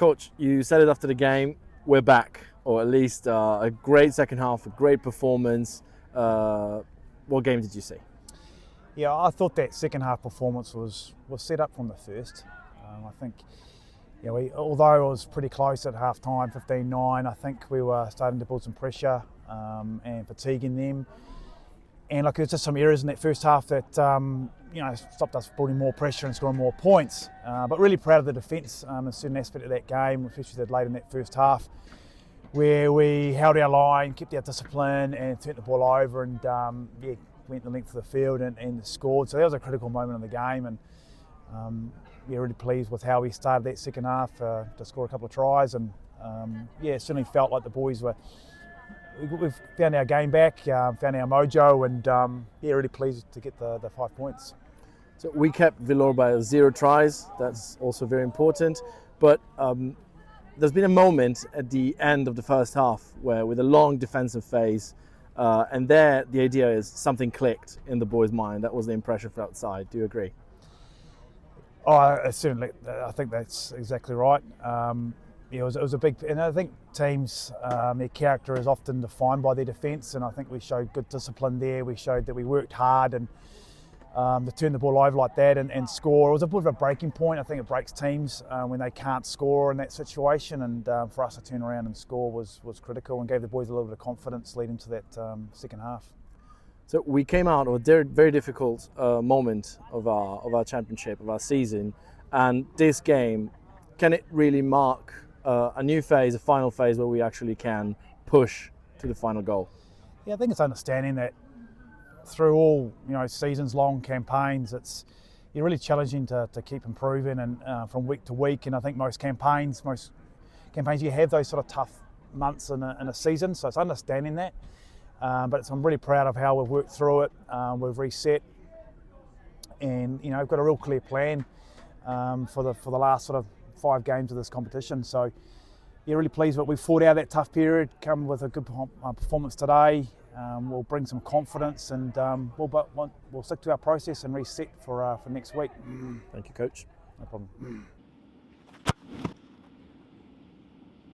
Coach, you said it after the game, we're back, or at least a great second half, a great performance. What game did you see? Yeah, I thought that second half performance was set up from the first. I think, although it was pretty close at half time, 15-9, I think we were starting to build some pressure and fatiguing them. And there was just some errors in that first half that stopped us building more pressure and scoring more points. But really proud of the defence in a certain aspect of that game, especially late in that first half, where we held our line, kept our discipline, and turned the ball over, and went the length of the field and scored. So that was a critical moment in the game, and really pleased with how we started that second half to score a couple of tries, and it certainly felt like the boys we've found our game back, found our mojo, and really pleased to get the 5 points. So we kept Villorba 0 tries. That's also very important. But there's been a moment at the end of the first half where, with a long defensive phase, and there the idea is something clicked in the boys' mind. That was the impression from outside. Do you agree? Oh, certainly. I think that's exactly right. It was a big, and I think teams, their character is often defined by their defence, and I think we showed good discipline there. We showed that we worked hard, and to turn the ball over like that and score. It was a bit of a breaking point. I think it breaks teams when they can't score in that situation, and for us to turn around and score was critical, and gave the boys a little bit of confidence leading to that second half. So we came out of a very difficult moment of our championship, of our season, and this game, can it really mark a new phase, a final phase where we actually can push to the final goal? Yeah, I think it's understanding that through all seasons-long campaigns, you're really challenging to keep improving, and from week to week. And I think most campaigns you have those sort of tough months in a season, so it's understanding that. But I'm really proud of how we've worked through it. We've reset, and we've got a real clear plan for the last sort of 5 games of this competition. So really pleased that we fought out that tough period, come with a good performance today. We'll bring some confidence, and we'll stick to our process and reset for next week. Thank you, Coach. No problem.